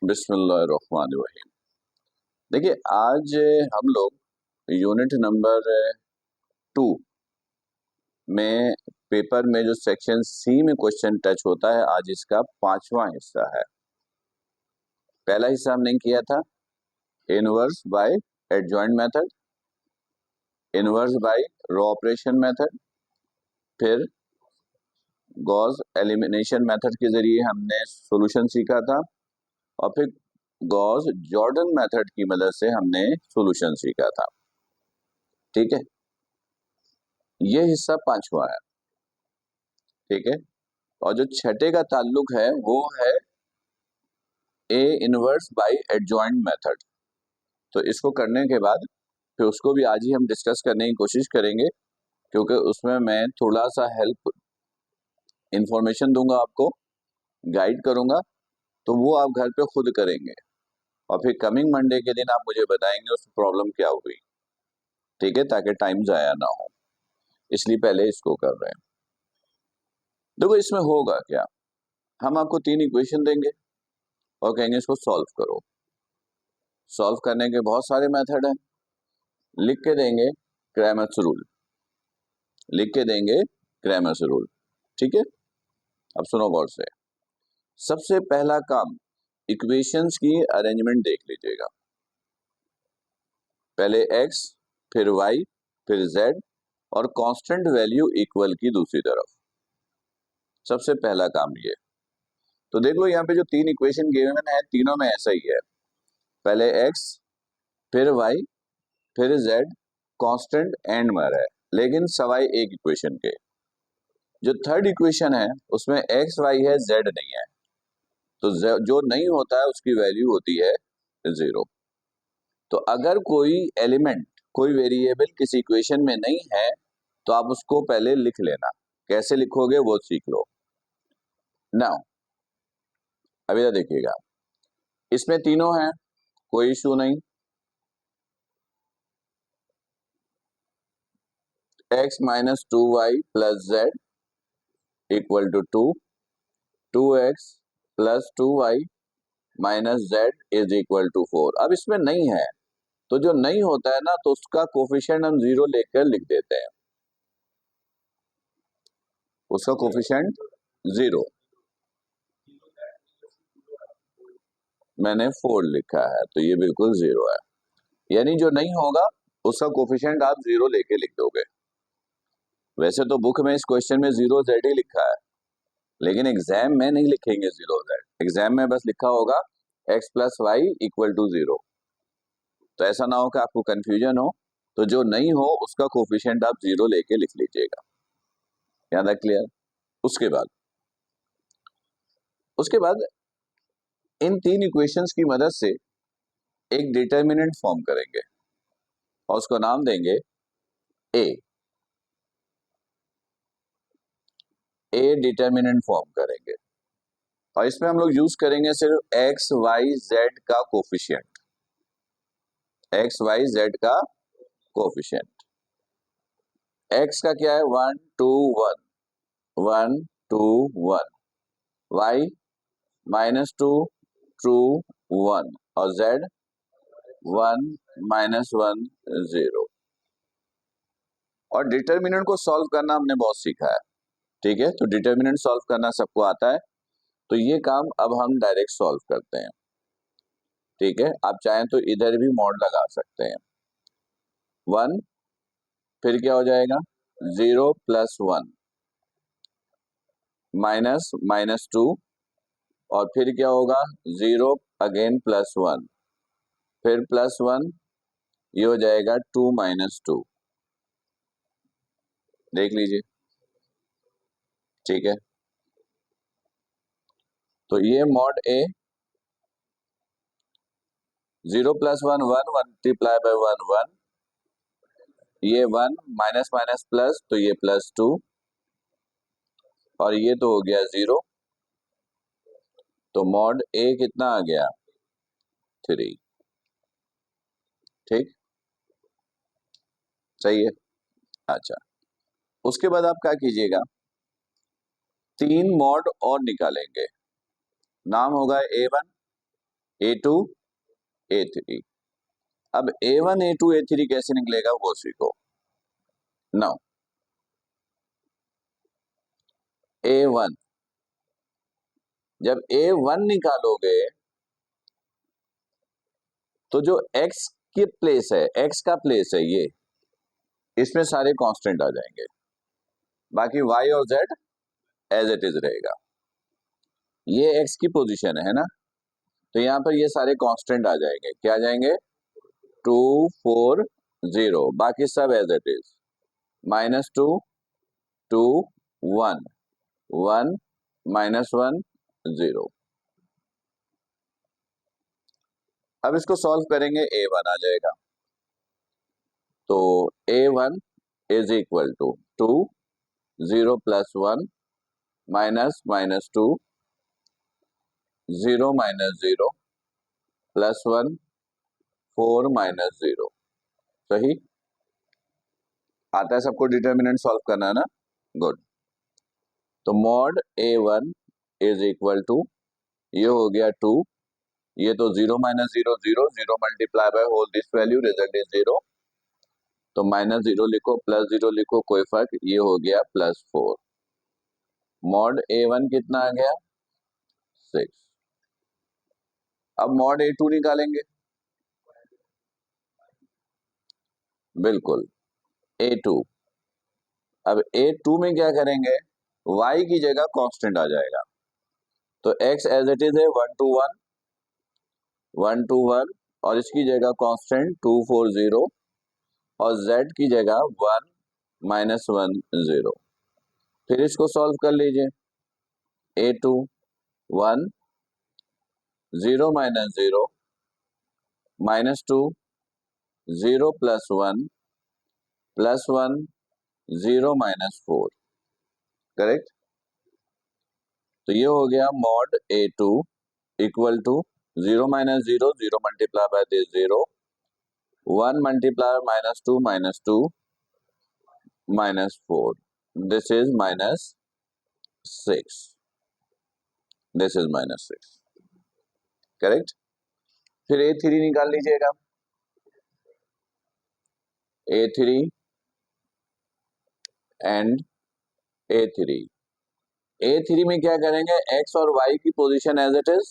बिस्मिल्लाहिर्रहमानिर्रहीम। देखिए, आज हम लोग यूनिट नंबर 2 में पेपर में जो सेक्शन सी में क्वेश्चन टच होता है, आज इसका 5वां हिस्सा है। पहला हिस्सा हमने किया था inverse by adjoint method, inverse by row operation method, फिर गॉस एलिमिनेशन मेथड के जरिए हमने सॉल्यूशन सीखा था, और फिर गॉस जॉर्डन मेथड की मदद से हमने सॉल्यूशन सीखा था। ठीक है, ये हिस्सा 5वां है। ठीक है, और जो छठे का ताल्लुक है वो है A inverse by adjoint method. तो इसको करने के बाद फिर उसको भी आज ही हम डिस्कस करने की कोशिश करेंगे, क्योंकि उसमें मैं थोड़ा सा हेल्प इंफॉर्मेशन दूंगा, आपको गाइड करूंगा, तो वो आप घर पे खुद करेंगे और फिर कमिंग मंडे के दिन आप मुझे बताएंगे उस प्रॉब्लम क्या हुई। ठीक है, ताकि टाइम जाया ना हो, इसलिए पहले इसको कर रहे हैं। देखो, इसमें होगा क्या, हम आपको 3 इक्वेशन देंगे और कहेंगे इसको सॉल्व करो। सॉल्व करने के बहुत सारे मेथड हैं, लिख के देंगे क्रैमर्स रूल, लिख के देंगे क्रैमर्स रूल। ठीक है, अब सुनो गौर से। सबसे पहला काम, इक्वेशंस की अरेंजमेंट देख लीजिएगा। पहले x, फिर y, फिर z और कांस्टेंट वैल्यू इक्वल की दूसरी तरफ। सबसे पहला काम ये। तो देख लो, यहाँ पे जो 3 इक्वेशन गिवन है, तीनों में ऐसा ही है। पहले x, फिर y, फिर z, कांस्टेंट एंड में है, लेकिन सवाई एक इक्वेशन के। जो थर्ड इक्वेशन है उसमें x y है, z नहीं है, तो जो नहीं होता है उसकी वैल्यू होती है 0। तो अगर कोई एलिमेंट, कोई वेरिएबल किसी इक्वेशन में नहीं है, तो आप उसको पहले लिख लेना। कैसे लिखोगे वो सीख लो। नाउ अभी तो देखिएगा, इसमें तीनों हैं, कोई इशू नहीं। x minus 2y plus z equal to 2, 2x plus 2y minus z is equal to 4। अब इसमें नहीं है, तो जो नहीं होता है ना, तो उसका कोफिशिएंट हम 0 लेकर लिख देते हैं। उसका कोफिशिएंट 0, मैंने 4 लिखा है, तो ये बिल्कुल 0 है। यानी जो नहीं होगा उसका कोफिशिएंट आप 0 लेके लिख दोगे। वैसे तो बुक में इस क्वेश्चन में 0 जेड ही लिखा है, लेकिन एग्जाम में नहीं लिखेंगे 0 जेड। एग्जाम में बस लिखा होगा x plus y equal to 0। तो ऐसा ना हो कि आपको कंफ्यूजन हो, तो जो नहीं हो उसका कोफिशिएंट आप 0 लेके लिख लीजिएगा। याद है? क्लियर? उसके बाद इन 3 इक्वेशंस की मदद से एक डिटर्मिनेंट फॉर्म करेंगे और उसको नाम देंगे ए। ए डिटर्मिनेंट फॉर्म करेंगे, और इसमें हम लोग यूज करेंगे सिर्फ एक्स वाई जेड का कोफिशिएंट, एक्स वाई जेड का कोफिशिएंट। एक्स का क्या है? 1 2 1, 1 2 1, वाई माइनस 2 2 1, और जेड 1 माइनस 1 0। और डिटर्मिनेंट को सॉल्व करना हमने बहुत सीखा है। ठीक है, तो डिटर्मिनेंट सॉल्व करना सबको आता है, तो ये काम अब हम डायरेक्ट सॉल्व करते हैं। ठीक है, आप चाहें तो इधर भी मॉड लगा सकते हैं। 1, फिर क्या हो जाएगा? 0 प्लस 1 माइनस माइनस 2, और फिर क्या होगा? 0 अगेन प्लस 1, फिर प्लस 1, ये हो जाएगा 2 माइनस 2। देख लीजिए। ठीक है, तो ये mod A, 0 plus 1 1, multiply by 1 1, ये 1 माइनस माइनस प्लस, तो ये प्लस 2, और ये तो हो गया 0। तो मॉड ए कितना आ गया? 3। ठीक, सही है। अच्छा, उसके बाद आप क्या कीजिएगा, 3 मॉड और निकालेंगे। नाम होगा A1, A2 A3। अब A1 A2 A3 कैसे निकलेगा वो सीखो। नाउ A1, जब A1 निकालोगे तो जो x की प्लेस है, x का प्लेस है ये, इसमें सारे कांस्टेंट आ जाएंगे, बाकी y और z एज इट इज रहेगा। ये x की पोजीशन है ना, तो यहाँ पर ये सारे कांस्टेंट आ जाएंगे। क्या आ जाएंगे? 2 4 0, बाकी सब एज इट इज। -2 2 1 1 -1 0। अब इसको सॉल्व करेंगे, A1 आ जाएगा। तो A1 इज इक्वल टू 2 0 + 1 -2 0 -0 +1 4 -0। सही आता है सबको डिटर्मिनेंट सॉल्व करना ना? गुड। तो mod A1 is equal to, ये हो गया 2, ये तो 0 -0 0 0 multiply by whole this value, result is 0। तो -0 लिखो, +0 लिखो, कोई फर्क, ये हो गया +4। मॉड A1 कितना आ गया? 6। अब मॉड A2 निकालेंगे। बिल्कुल, A2। अब A2 में क्या करेंगे? y की जगह कांस्टेंट आ जाएगा, तो x एज इट इज है 1 to 1 1 to 1, और इसकी जगह कांस्टेंट 2 4 0, और z की जगह 1 -1 0। फिर इसको सॉल्व कर लीजिए। A2 1 0 -0 -2 0 + 1 +1 0 -4। करेक्ट। तो ये हो गया mod A2 equal to 0 -0 0 multiply by this 0, 1 multiply -2 -2 -4, this is -6, this is -6। Correct. फिर A3 निकाल लीजिएगा। A3 and A3। A3 में क्या करेंगे? x और y की position as it is,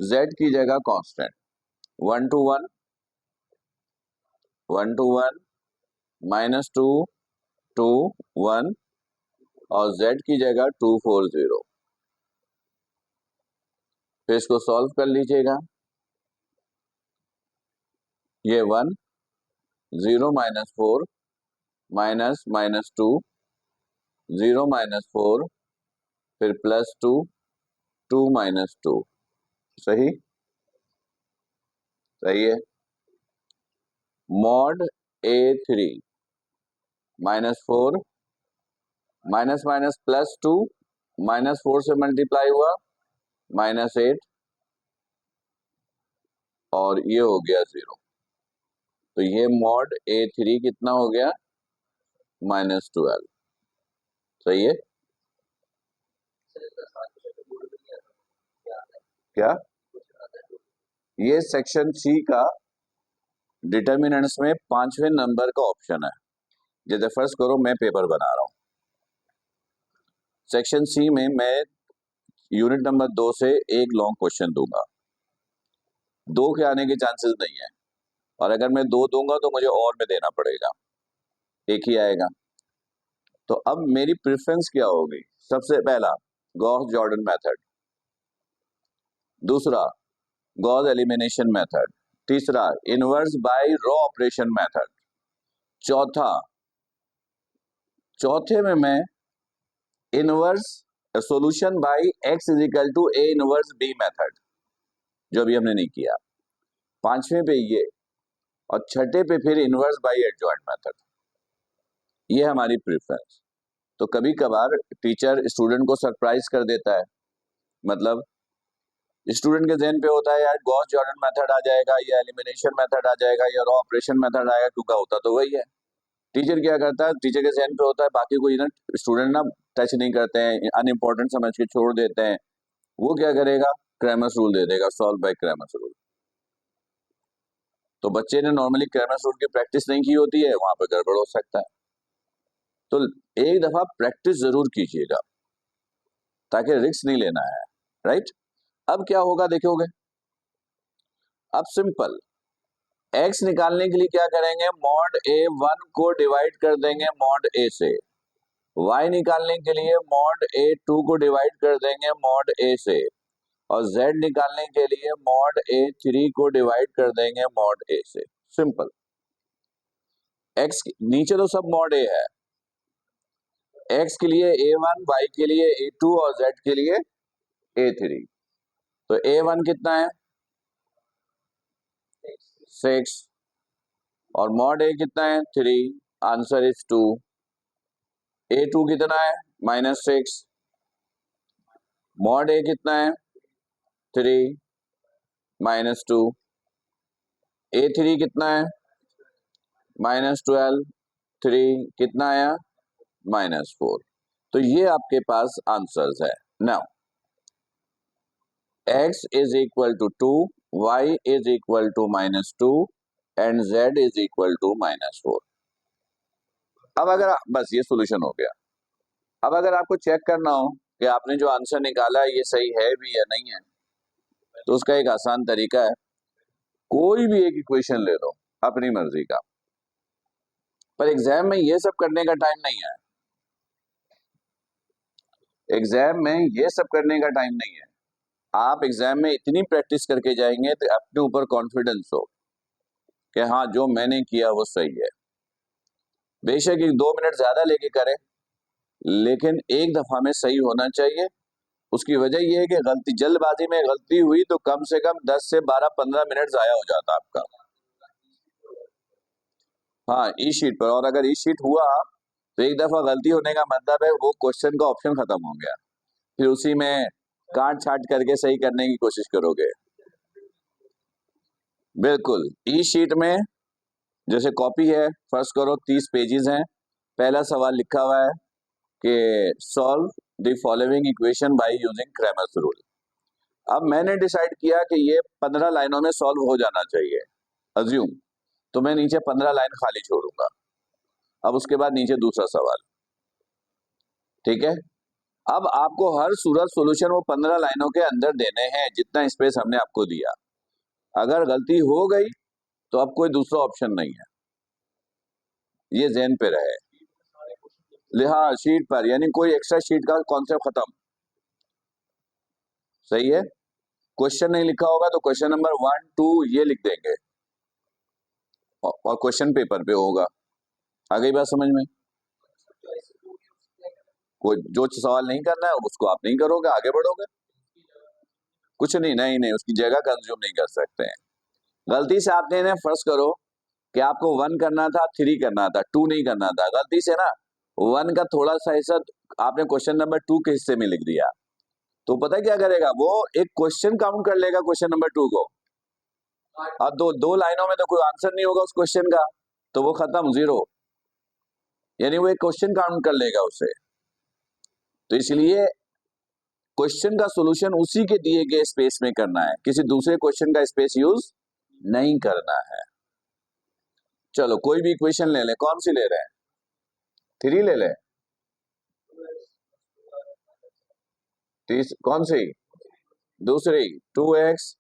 z की जगह कांस्टेंट 1 to 1 1 to 1 -2 2 1, और z की जगह 2 4 0। फिर इसको सॉल्व कर लीजिएगा। ये 1 0 -4 -2 0 -4, फिर +2 2 -2। सही सही है। मॉड A3 -4 +2 -4 से मल्टीप्लाई हुआ -8, और ये हो गया 0। तो ये मॉड A3 कितना हो गया? -12। सही है। क्या? ये सेक्शन सी का डिटर्मिनेंट्स में 5वें नंबर का ऑप्शन है। जैसे फर्स्ट करो, मैं पेपर बना रहा हूं, सेक्शन सी में मैं यूनिट नंबर 2 से एक लॉन्ग क्वेश्चन दूंगा। 2 के आने के चांसेस नहीं है, और अगर मैं 2 दूंगा तो मुझे और में देना पड़ेगा, एक ही आएगा। तो अब मेरी प्रेफरेंस क्या होगी? सबसे पहला गॉस जॉर्डन मेथड, दूसरा गॉस एलिमिनेशन मेथड, तीसरा inverse by row operation method, चौथे में मैं inverse solution by x is equal to a inverse b method, जो अभी हमने नहीं किया। पांचवें पे ये, और छठे पे फिर इनवर्स बाय एडजॉइंट मेथड। ये हमारी प्रेफरेंस। तो कभी कभार टीचर स्टूडेंट को सरप्राइज कर देता है, मतलब स्टूडेंट के ज़हन पे होता है यार गॉस जॉर्डन मेथड आ जाएगा, या एलिमिनेशन मेथड आ जाएगा, या रॉ ऑपरेशन मेथड आएगा, क्योंकि होता तो वही है। टीचर क्या करता है? टीचर के ज़हन पे होता है, बाकी कोई ना स्टूडेंट ना टच नहीं करते हैं, अनइम्पोर्टेंट समझ के छोड़ देते हैं। वो क्या करेगा? क्रैमर्स रूल दे देगा, सॉल्व बाय क्रैमर्स रूल। तो बच्चे ने नॉर्मली क्रैमर्स रूल की प्रैक्टिस नहीं की होती है, वहां पर गड़बड़ हो सकता है। तो एक दफा प्रैक्टिस जरूर कीजिएगा ताकि रिस्क नहीं लेना है, राइट। अब क्या होगा देखोगे, अब सिंपल x निकालने के लिए क्या करेंगे, मॉड ए 1 को डिवाइड कर देंगे मॉड ए से, y निकालने के लिए मॉड ए 2 को डिवाइड कर देंगे मॉड ए से, और z निकालने के लिए मॉड ए 3 को डिवाइड कर देंगे मॉड ए से। सिंपल। x नीचे तो सब मॉड ए है, x के लिए a1, y के लिए a2 और z के लिए a3। तो a1 कितना है 6 और मॉड ए कितना है 3, आंसर इज 2। a2 कितना है -6, मॉड ए कितना है 3 -2, a3 कितना है -12, 3 कितना आया -4। तो ये आपके पास आंसर्स है। Now x is equal to 2, y is equal to -2 and z is equal to -4। अब अगर बस ये सॉल्यूशन हो गया। अब अगर आपको चेक करना हो कि आपने जो आंसर निकाला है ये सही है भी या नहीं है, तो उसका एक आसान तरीका है, कोई भी एक इक्वेशन ले लो अपनी मर्जी का, पर एग्जाम में ये सब करने का टाइम नहीं है। एग्जाम में ये सब करने का टाइम नहीं है। आप एग्जाम में इतनी प्रैक्टिस करके जाएंगे तो अपने ऊपर कॉन्फिडेंस हो कि हाँ जो मैंने किया वो सही है। बेशक 1-2 मिनट ज्यादा लेके करें, लेकिन एक दफा में सही होना चाहिए। उसकी वजह यह है कि गलती, जल्दबाजी में गलती हुई तो कम से कम 10 से 12-15 मिनट जाया हो जाता आपका। हाँ, ई शीट पर, और अगर ई शीट हुआ तो एक दफा गलती होने का मतलब है वो क्वेश्चन का ऑप्शन खत्म हो गया, फिर उसी में काट छाट करके सही करने की कोशिश करोगे। बिल्कुल, ई शीट में जैसे कॉपी है, फर्स्ट करो 30 पेजेस हैं, पहला सवाल लिखा हुआ है कि solve the following equation by using Cramer's rule. अब मैंने डिसाइड किया कि ये 15 लाइनों में सॉल्व हो जाना चाहिए अज्यूम, तो मैं नीचे 15 लाइन खाली छोड़ूंगा। अब उसके बाद नीचे दूसरा सवाल, ठीक है। अब आपको हर सूरत सॉल्यूशन वो 15 लाइनों के अंदर देने हैं जितना स्पेस हमने आपको दिया। अगर गलती हो गई तो अब कोई दूसरा ऑप्शन नहीं है, ये ज़हन पे रहे। लिहाज शीट पर, यानी कोई एक्स्ट्रा शीट का कॉन्सेप्ट खत्म। सही है। क्वेश्चन नहीं लिखा होगा तो क्वेश्चन नंबर 1, 2 ये लिख देंगे और क्वेश्चन पेपर पे होगा। आ गई बात समझ में। कोई जो सवाल नहीं करना है उसको आप नहीं करोगे, आगे बढ़ोगे। कुछ नहीं, नहीं नहीं, उसकी जगह कंज्यूम नहीं कर सकते हैं। गलती से आपने ना फर्ज करो कि आपको 1 करना था, 3 करना था, 2 नहीं करना था, गलती से ना 1 का थोड़ा सा हिस्सा आपने क्वेश्चन नंबर 2 के हिस्से में लिख दिया, तो पता है क्या करेगा वो, एक क्वेश्चन काउंट कर लेगा क्वेश्चन नंबर 2 को, और दो लाइनों में तो कोई आंसर नहीं होगा उस क्वेश्चन का, तो वो खत्म, 0। यानी वो एक क्वेश्चन काउंट कर लेगा उसे। तो इसलिए क्वेश्चन का सॉल्यूशन उसी के दिए गए स्पेस में करना है, किसी दूसरे क्वेश्चन का स्पेस यूज नहीं करना है। चलो कोई भी इक्वेशन ले लें, कौन सी ले रहे हैं, 3 ले लें, कौन सी, दूसरी 2x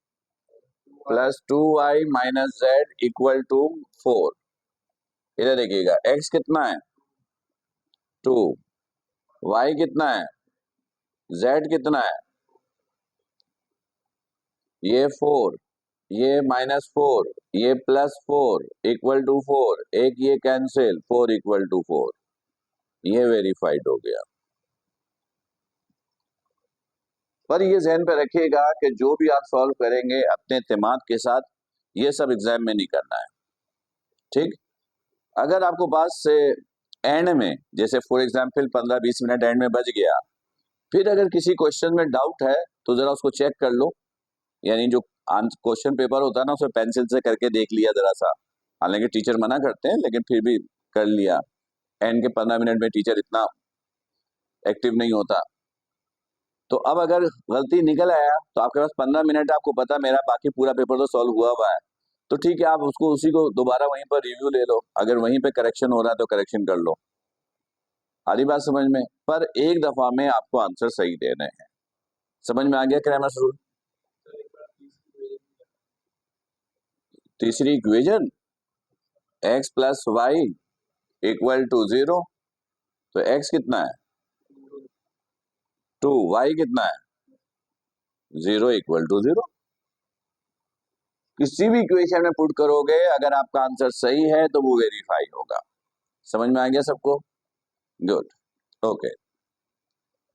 plus 2y minus z equal to 4। इधर देखिएगा x कितना है 2, y कितना है, z कितना है, ये 4, ये -4, ये +4 इक्वल टू 4, एक ये कैंसिल, 4 इक्वल टू 4, ये वेरीफाइड हो गया। पर ये ज़हन पे रखिएगा कि जो भी आप सॉल्व करेंगे अपने दिमाग के साथ, ये सब एग्जाम में नहीं करना है, ठीक। अगर आपको पास से एंड में, जैसे फॉर एग्जाम्पल 15-20 मिनट एंड में बच गया, फिर अगर किसी क्वेश्चन में डाउट है तो जरा उसको चेक कर लो, यानी जो क्वेश्चन पेपर होता है ना उसे पेंसिल से करके देख लिया जरा सा, हालांकि टीचर मना करते हैं लेकिन फिर भी कर लिया। एंड के 15 मिनट में टीचर इतना एक्टिव नहीं होता, तो अब अगर गलती निकल आया तो आपके पास 15 मिनट, आपको पता मेरा बाकी पूरा पेपर तो सॉल्व हुआ है, तो ठीक है, आप उसको उसी को दोबारा वहीं पर रिव्यू ले लो, अगर वहीं पे करेक्शन हो रहा है तो करेक्शन कर लो। आ रही बात समझ में? पर एक दफा में आपको आंसर सही देने हैं। समझ में आ गया क्रैमर्स रूल? तीसरी equation, x plus y equal to 0, तो x कितना है 2, y कितना है 0 इक्वल टू 0। किसी भी इक्वेशन में पुट करोगे, अगर आपका आंसर सही है तो वो वेरीफाई होगा। समझ में आ गया सबको? Good, okay.